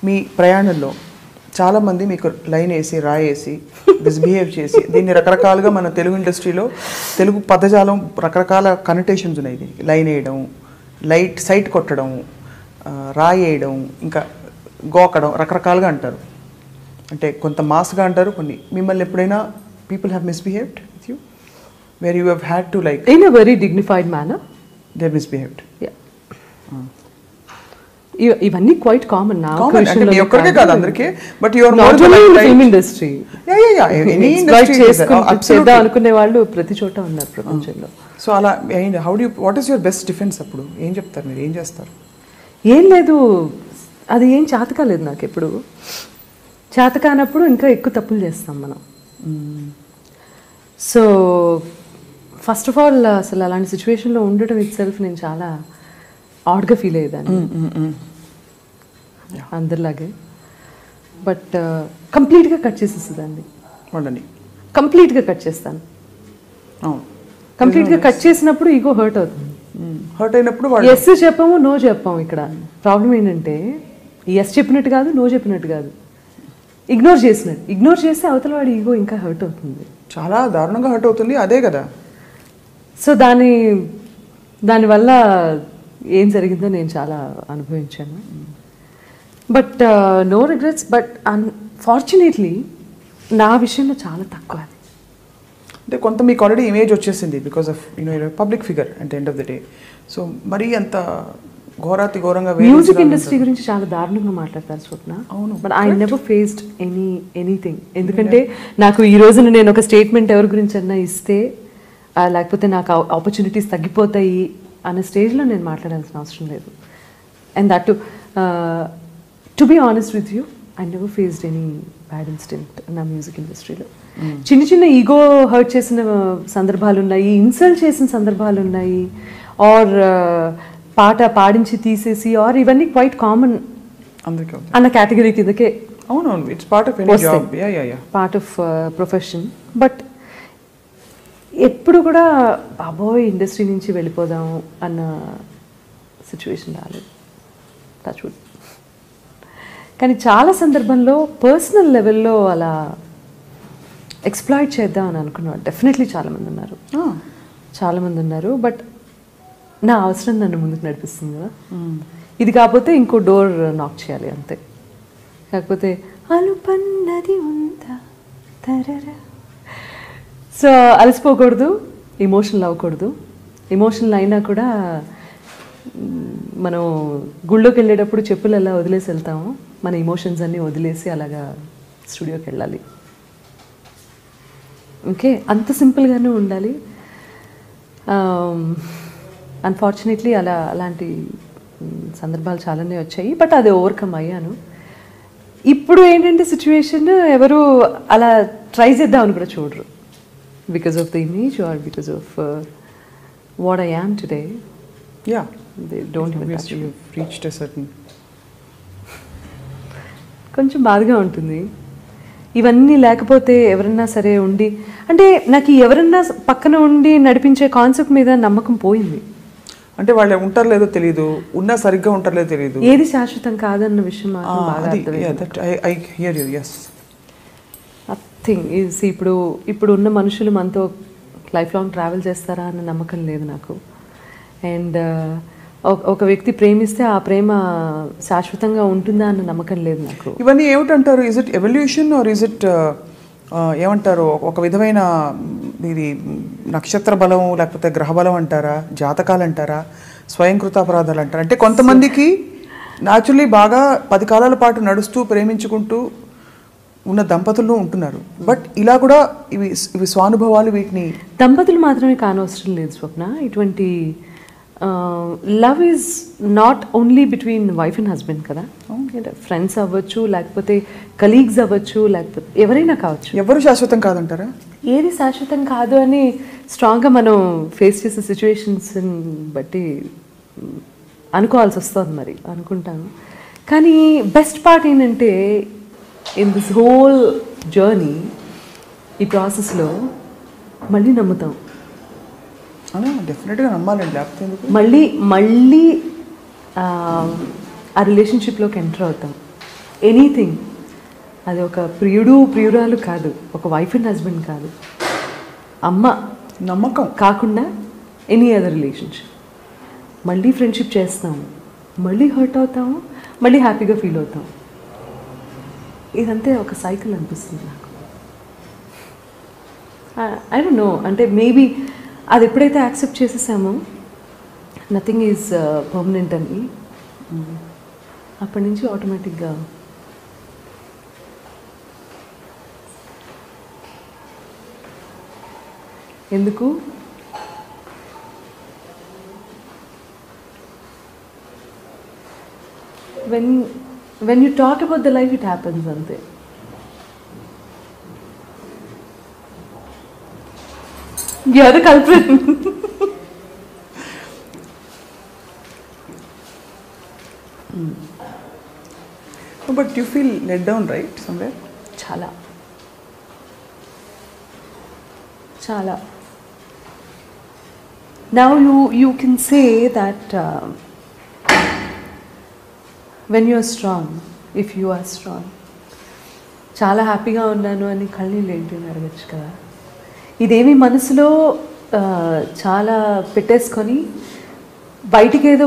మీ ప్రయాణంలో చాలామంది మీకు లైన్ వేసి రాయేసి మిస్బిహేవ్ చేసి దీన్ని రకరకాలుగా మన తెలుగు ఇండస్ట్రీలో తెలుగు పదజాలం రకరకాల కనెటేషన్స్ ఉన్నాయి. ఇది లైన్ వేయడం, సైట్ కొట్టడం, రాయేయడం, ఇంకా గోకడం రకరకాలుగా అంటారు. అంటే కొంత మాస్గా అంటారు కొన్ని. మిమ్మల్ని ఎప్పుడైనా people have misbehaved with you where you have had to like in a very dignified manner they misbehaved? ఇవన్నీ క్వైట్ కామన్ నా ఒక్కరికే కాదు అందరికీ. But you are not only in film industry, any industry చేద్దాం అనుకునే వాళ్ళు ప్రతి చోట ఉన్నారు ప్రపంచంలో. సో అలా how do you what is your best defence? అప్పుడు ఏం చెప్తారు మీరు? ఏం చేస్తారు? ఏం లేదు, అది ఏం చేతకాలేదు నాకు ఎప్పుడు. చేతకానప్పుడు ఇంకా ఎక్కువ తప్పులు చేస్తాం మనం. సో ఫస్ట్ ఆఫ్ ఆల్ అసలు అలాంటి సిచ్యువేషన్లో ఉండటం ఇట్ సెల్ఫ్ నేను చాలా ఆడ్గా ఫీల్ అయ్యేదాన్ని అందరిలాగే. బట్ కంప్లీట్గా కట్ చేసేసేదాన్ని, కంప్లీట్గా కట్ చేస్తాను. కంప్లీట్గా కట్ చేసినప్పుడు ఈగో హర్ట్ అవుతుంది. హర్ట్ అయినప్పుడు ఎస్ చెప్పాము, నో చెప్పాము. ఇక్కడ ప్రాబ్లం ఏంటంటే ఎస్ చెప్పినట్టు కాదు, నో చెప్పినట్టు కాదు, ఇగ్నోర్ చేసినట్టు. ఇగ్నోర్ చేస్తే అవతల వాడి ఈగో ఇంకా హర్ట్ అవుతుంది, చాలా దారుణంగా హర్ట్ అవుతుంది. అదే కదా. సో దానివల్ల ఏం జరిగిందో నేను చాలా అనుభవించాను. But no regrets. But unfortunately నా విషయంలో చాలా తక్కువ. అది అంటే కొంత మీకు ఆల్రెడీ ఇమేజ్ వచ్చేసింది because of public figure at end of the day. So మరీ అంత ఘోరంగా మ్యూజిక్ ఇండస్ట్రీ గురించి చాలా దారుణంగా మాట్లాడతారు స్వప్న. అవును, but I never faced anything. ఎందుకంటే నాకు ఈ రోజున నేను ఒక స్టేట్మెంట్ ఎవరి గురించి అన్నా ఇస్తే, లేకపోతే నాకు ఆపర్చునిటీస్ తగ్గిపోతాయి అన్న స్టేజ్లో నేను మాట్లాడాల్సిన అవసరం లేదు. And that to be honest with you, I never faced any bad incident నా మ్యూజిక్ ఇండస్ట్రీలో. చిన్న చిన్న ఈగో హర్ట్ చేసిన సందర్భాలు ఉన్నాయి, ఇన్సల్ట్ చేసిన సందర్భాలు ఉన్నాయి, ఆర్ పాట పాడించి తీసేసి, ఆర్ ఇవన్నీ క్వైట్ కామన్ అన్న కేటగిరీ కిందకే. అవునవును, it's part of any job, part of profession. But ఎప్పుడు కూడా బాబోయ్ ఇండస్ట్రీ నుంచి వెళ్ళిపోదాము అన్న సిచ్యువేషన్ రాలేదు, టచ్ వుడ్. కానీ చాలా సందర్భంలో పర్సనల్ లెవెల్లో అలా ఎక్స్ప్లాయిట్ చేద్దాం అని అనుకున్నాడు డెఫినెట్లీ చాలామంది ఉన్నారు. బట్ నా అవసరం నన్ను ముందుకు నడిపిస్తుంది కదా. ఇది కాకపోతే ఇంకో డోర్ నాక్ చేయాలి అంతే. కాకపోతే అలుపన్నది ఉందా తరరా. సో అలసిపోకూడదు, ఎమోషనల్ అవ్వకూడదు. ఎమోషనల్ అయినా కూడా మనం గుళ్ళోకి వెళ్ళేటప్పుడు చెప్పులు ఎలా వదిలేసి వెళ్తామో, మన ఎమోషన్స్ అన్నీ వదిలేసి అలాగా స్టూడియోకి వెళ్ళాలి. ఓకే, అంత సింపుల్గానే ఉండాలి. అన్ఫార్చునేట్లీ అలాంటి సందర్భాలు చాలానే వచ్చాయి. బట్ అది ఓవర్కమ్ అయ్యాను. ఇప్పుడు ఏంటంటే సిచ్యువేషన్ ఎవరు అలా ట్రై చేద్దామని కూడా చూడరు, because of the image are because of what I am today. Yeah, they don't even touch. You've reached a certain. కొంచెం బాధగా ఉంటుంది ఇవన్నీ లేకపోతే. ఎవరన్నా సరే ఉండి, అంటే నాకు ఎవరన్నా పక్కన ఉండి నడిపించే కాన్సెప్ట్ మీద నమ్మకం పోయింది. అంటే వాళ్ళు ఉంటారు లేదో తెలియదు, ఉన్నా సరిగ్గా ఉంటారు లేదో తెలియదు, ఏది శాశ్వతం కాదన్న విషయం మాత్రం బాగా నథింగ్ ఈజ్. ఇప్పుడు ఉన్న మనుషులు మనతో లైఫ్ లాంగ్ ట్రావెల్ చేస్తారా అన్న నమ్మకం లేదు నాకు. అండ్ ఒక వ్యక్తి ప్రేమిస్తే ఆ ప్రేమ శాశ్వతంగా ఉంటుందా అన్న నమ్మకం లేదు నాకు. ఇవన్నీ ఏమిటంటారు? Is it evolution or is it ఏమంటారు, ఒక విధమైన ఇది నక్షత్ర బలం లేకపోతే గ్రహ బలం అంటారా, జాతకాలు అంటారా, స్వయంకృతాపరాధాలు అంటారా? అంటే కొంతమందికి న్యాచురల్లీ బాగా 10 కాలాల పాటు నడుస్తూ ప్రేమించుకుంటూ ఉన్న దంపతులు ఉంటున్నారు. బట్ ఇలా కూడా ఇవి స్వానుభవాలు. వీటిని దంపతులు మాత్రమే కానవసరం లేదు స్వప్న. ఇటువంటి love is not only between wife and husband కదా. ఫ్రెండ్స్ అవ్వచ్చు, లేకపోతే కలీగ్స్ అవ్వచ్చు, లేకపోతే ఎవరైనా కావచ్చు. ఎవరు శాశ్వతం కాదంటారా? ఏది శాశ్వతం కాదు అని స్ట్రాంగ్గా మనం ఫేస్ చేసే సిచ్యువేషన్స్ బట్టి అనుకోవాల్సి వస్తుంది. మరి అనుకుంటాను. కానీ బెస్ట్ పార్ట్ ఏంటంటే ఇన్ దిస్ హోల్ జర్నీ, ఈ ప్రాసెస్లో మళ్ళీ నమ్ముతాం. డెఫినెట్గా నమ్మాలండి, లేకపోతే మళ్ళీ ఆ రిలేషన్షిప్లోకి ఎంటర్ అవుతాం. ఎనీథింగ్. అది ఒక ప్రియురాలు కాదు, ఒక వైఫ్ అండ్ హస్బెండ్ కాదు, అమ్మ నమ్మకం కాకుండా ఎనీ అదర్ రిలేషన్షిప్. మళ్ళీ ఫ్రెండ్షిప్ చేస్తాము, మళ్ళీ హర్ట్ అవుతాము, మళ్ళీ హ్యాపీగా ఫీల్ అవుతాం. ఇదంతే ఒక సైకిల్ అనిపిస్తుంది నాకు. ఐ డోంట్ నో, అంటే మేబీ అది ఎప్పుడైతే యాక్సెప్ట్ చేసేసామో నథింగ్ ఈజ్ పర్మనెంట్ అని, అప్పటి నుంచి ఆటోమేటిక్గా ఎందుకు when you talk about the life, it happens ante. You are the culprit. But you feel let down, right, somewhere? Chala. Now you can say that when you are strong, if you are strong, చాలా హ్యాపీగా ఉన్నాను అని కళ్ళీళ్ళు ఏంటి అని అడగచ్చు కదా. ఇదేమి మనసులో చాలా పెట్టేసుకొని బయటికి ఏదో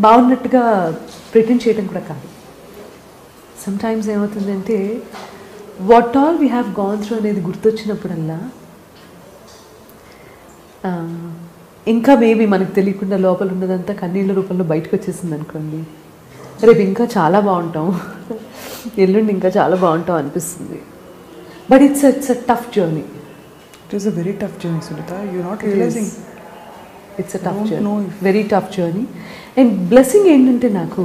బాగున్నట్టుగా ప్రిటెండ్ చేయడం కూడా కాదు. సమ్టైమ్స్ ఏమవుతుందంటే what all we have gone through అనేది గుర్తొచ్చినప్పుడల్లా ఇంకా మేబీ మనకు తెలియకుండా లోపల ఉన్నదంతా కన్నీళ్ళ రూపంలో బయటకు వచ్చేసింది అనుకోండి, రేపు ఇంకా చాలా బాగుంటాం, ఎల్లుండి ఇంకా చాలా బాగుంటాం అనిపిస్తుంది. But it's a tough journey. It is a very tough journey, Sunita. You're not realizing. It's a tough journey. Very tough journey. And blessing ఏంటంటే నాకు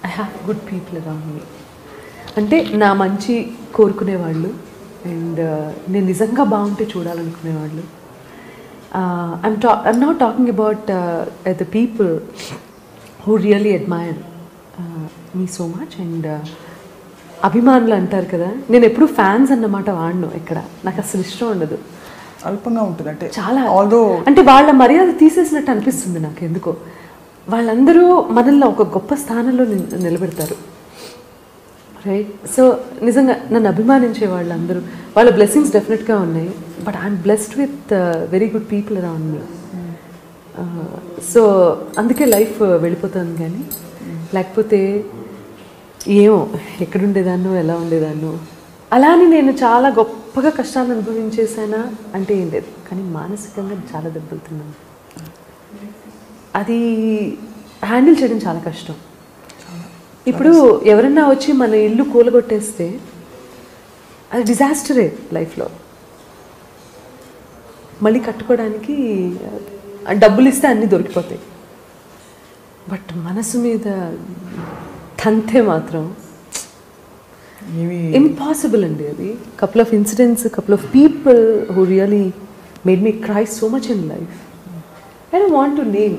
I have good people around me. అంటే నా మంచి కోరుకునేవాళ్ళు అండ్ నేను నిజంగా బాగుంటే చూడాలనుకునేవాళ్ళు. I'm not talking about the people who really admire me so much and అభిమానులు అంటారు కదా, నేను ఎప్పుడు ఫ్యాన్స్ అన్నమాట వాడను ఎక్కడ, నాకు అసలు ఇష్టం ఉండదు. అల్పంగా ఉంటుంది అంటే చాలా, అంటే వాళ్ళ మర్యాద తీసేసినట్టు అనిపిస్తుంది నాకు ఎందుకో. వాళ్ళందరూ మనల్ని ఒక గొప్ప స్థానంలో నిలబెడతారు, రైట్? సో నిజంగా నన్ను అభిమానించే వాళ్ళందరూ, వాళ్ళ బ్లెస్సింగ్స్ డెఫినెట్గా ఉన్నాయి. But I'm blessed with very good people around me. So అందుకే లైఫ్ వెళ్ళిపోతుంది. కానీ లేకపోతే ఏమో ఎక్కడుండేదాన్నో ఎలా ఉండేదాన్నో, అలా అని నేను చాలా గొప్పగా కష్టాలను అనుభవించేసానా అంటే ఏం లేదు. కానీ మానసికంగా చాలా దెబ్బలుతున్నాను. అది హ్యాండిల్ చేయడం చాలా కష్టం. ఇప్పుడు ఎవరన్నా వచ్చి మన ఇల్లు కూలగొట్టేస్తే అది డిజాస్టరే లైఫ్లో. మళ్ళీ కట్టుకోవడానికి డబ్బులు ఇస్తే అన్నీ దొరికిపోతాయి. బట్ మనసు మీద తంతే మాత్రం ఇంపాసిబుల్ అండి. అది couple of incidents, couple of people who really made me cry so much in life. I don't want to name,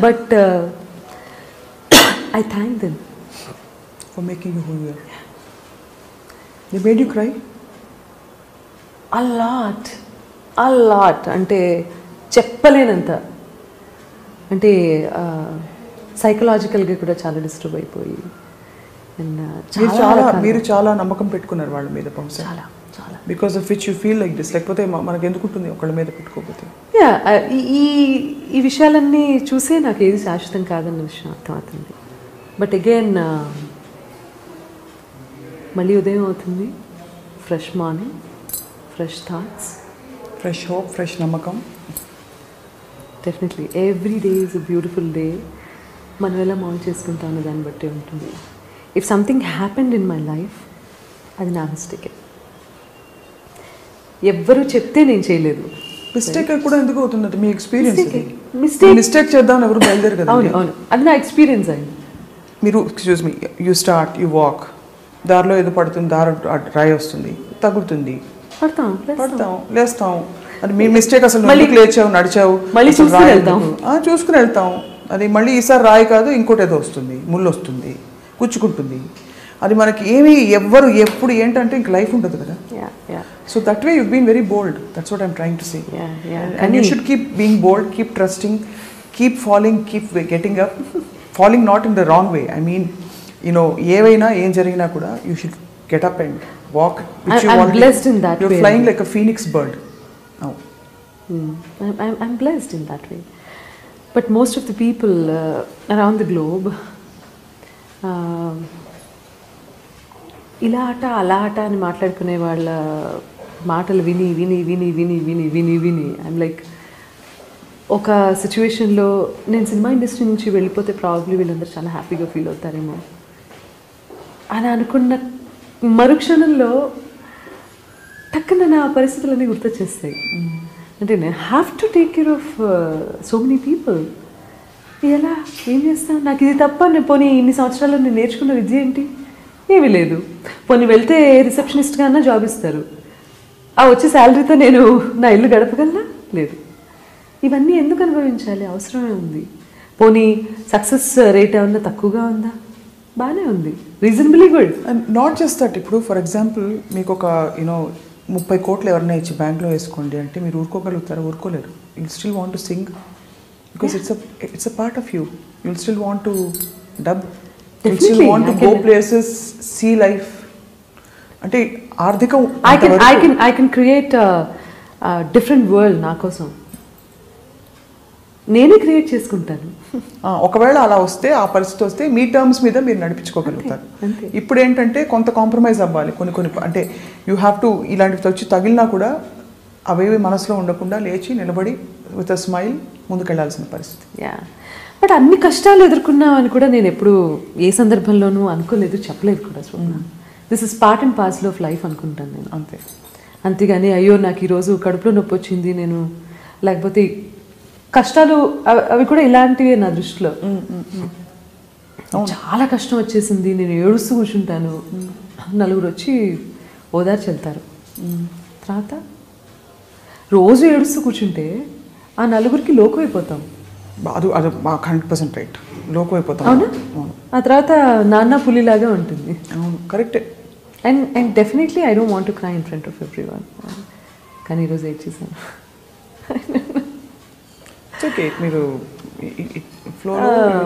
but I thank them for making you who you are. They made you cry? A lot. అంటే చెప్పలేనంత. అంటే సైకలాజికల్గా కూడా చాలా disturb అయిపోయి. మీరు చాలా నమ్మకం పెట్టుకున్నారు వాళ్ళ మీద బహుశా, చాలా చాలా, because of which you feel like this. లేకపోతే మనకు ఎందుకుంటుంది ఒకళ్ళ మీద పెట్టుకోకపోతే. ఈ విషయాలన్నీ చూసే నాకు ఏది శాశ్వతం కాదన్న విషయం అర్థమవుతుంది. బట్ అగైన్ మళ్ళీ ఉదయం అవుతుంది, fresh morning, fresh thoughts, fresh hope, fresh నమ్మకం. Definitely every day is a beautiful day. మనం ఎలా మౌన్ చేసుకుంటాం అనే దాన్ని బట్టే ఉంటుంది. If something happened in my life, అది నా మిస్టేకే. ఎవ్వరూ చెప్తే నేను చేయలేదు. మిస్టేక్ కూడా ఎందుకు అవుతుంది? మీ ఎక్స్పీరియన్స్. మిస్టేక్ చేద్దాం ఎవరు బయలుదేరు కదా. అవును అవును, అది నా ఎక్స్పీరియన్స్ అయింది. మీరు excuse me, you start, you walk, దారిలో ఏదో పడుతుంది, రాయి వస్తుంది, తగులుతుంది, పడతాం, లేస్తాం. అది మీ మిస్టేక్. అసలు మళ్ళీ లేచావు, నడిచావు, చూసుకుని వెళ్తాం. అది మళ్ళీ ఈసారి రాయి కాదు, ఇంకోటి ఏదో వస్తుంది, ముళ్ళు వస్తుంది, గుచ్చుకుంటుంది. అది మనకి ఏమి ఎవ్వరు ఎప్పుడు ఏంటంటే ఇంక లైఫ్ ఉండదు కదా. So that way you been very bold. That's what I'm trying to say. And you should keep being bold, keep trusting, keep falling, keep getting up. Falling not in the wrong way. I mean, you know ఏవైనా ఏం జరిగినా కూడా you should get up and walk. I'm blessed in that way. You're flying like a phoenix bird. Oh. I'm blessed in that way. But most of the people around the globe, ఇలా ఆట అలా ఆట అని మాట్లాడుకునే వాళ్ళ మాటలు విని విని విని విని విని విని విని ఐమ్ లైక్, ఒక సిచ్యువేషన్లో నేను సినిమా ఇండస్ట్రీ నుంచి వెళ్ళిపోతే ప్రాబబ్లీ వీళ్ళందరూ చాలా హ్యాపీగా ఫీల్ అవుతారేమో అని అనుకున్న మరుక్షణంలో టక్కున నా పరిస్థితులన్నీ గుర్తొచ్చేస్తాయి. అంటే నేను have to take care of so many people. ఎలా ఏం చేస్తాను, నాకు ఇది తప్ప నేను పోనీ ఇన్ని సంవత్సరాల్లో నేను నేర్చుకున్న విద్య ఏంటి? ఏమీ లేదు. పోనీ వెళ్తే రిసెప్షనిస్ట్గా అన్నా జాబ్ ఇస్తారు, ఆ వచ్చే శాలరీతో నేను నా ఇల్లు గడపగలనా? లేదు. ఇవన్నీ ఎందుకు అనుభవించాలి? అవసరమే ఉంది. పోనీ సక్సెస్ రేట్ ఏమన్నా తక్కువగా ఉందా? బాగానే ఉంది, reasonably good. And not just that, ఇప్పుడు ఫర్ ఎగ్జాంపుల్ మీకు ఒక 30 కోట్లు ఎవరైనా ఇచ్చి బ్యాంక్లో వేసుకోండి అంటే మీరు ఊరుకోగలుగుతారా? ఊరుకోలేరు. You'll still want to sing because it's a part of you. You'll still want to dub, you'll still want to go places, see life. అంటే ఆర్థికం I can create different world. నా కోసం నేనే క్రియేట్ చేసుకుంటాను. ఒకవేళ అలా వస్తే, ఆ పరిస్థితి వస్తే మీ టర్మ్స్ మీద మీరు నడిపించుకోగలుగుతారు. ఇప్పుడు ఏంటంటే కొంత కాంప్రమైజ్ అవ్వాలి కొన్ని అంటే యూ హ్యావ్ టు, ఇలాంటివి వచ్చి తగిలినా కూడా అవేవి మనసులో ఉండకుండా లేచి నిలబడి విత్ అ స్మైల్ ముందుకెళ్లాల్సిన పరిస్థితి. యా, బట్ అన్ని కష్టాలు ఎదుర్కొన్నామని కూడా నేను ఎప్పుడు ఏ సందర్భంలోనూ అనుకోలేదు, చెప్పలేదు కూడా. This is part and parcel of life అనుకుంటాను నేను, అంతే. అంతేగాని అయ్యో నాకు ఈరోజు కడుపులో నొప్పి వచ్చింది నేను, లేకపోతే కష్టాలు అవి కూడా ఇలాంటివే నా దృష్టిలో. చాలా కష్టం వచ్చేసింది, నేను ఏడుస్తూ కూర్చుంటాను, నలుగురు వచ్చి ఓదార్చి వెళ్తారు. తర్వాత రోజు ఏడుస్తూ కూర్చుంటే ఆ నలుగురికి లోకం అయిపోతాం. అది 100% రైట్, లోకం అయిపోతాం. అవునా? ఆ తర్వాత నాన్న పులిలాగా ఉంటుంది. అవును, కరెక్టే. And definitely I don't want to cry in front of everyone. కానీ ఈరోజు ఏడ్చేసాను. ఓకే, మీరు flow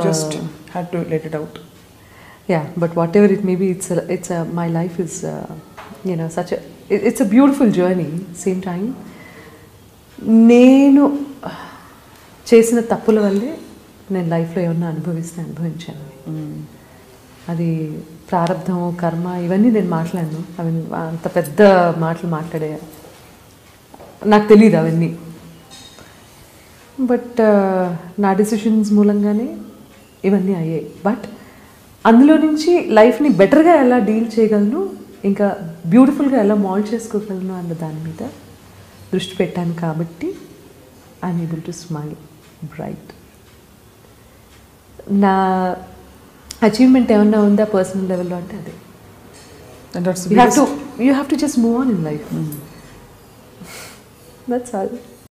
just had to let it out. Ya, but whatever it may be, it's my life is such it's a beautiful journey. Same time నేను చేసిన తప్పుల వల్లే నేను లైఫ్లో ఏమన్నా అనుభవించాను. అది ప్రారంధం, కర్మ, ఇవన్నీ నేను మాట్లాడను. అవి అంత పెద్ద మాటలు మాట్లాడే నాకు తెలియదు అవన్నీ. బట్ నా డెసిషన్స్ మూలంగానే ఇవన్నీ అయ్యాయి. బట్ అందులో నుంచి లైఫ్ని బెటర్గా ఎలా డీల్ చేయగలను, ఇంకా బ్యూటిఫుల్గా ఎలా మాల్డ్ చేసుకోగలను అన్న దాని మీద దృష్టి పెట్టాను. కాబట్టి I'm able to smile bright. నా అచీవ్మెంట్ ఏమన్నా ఉందా పర్సనల్ లెవెల్లో అంటే అదే. You have to just move on in life. That's all.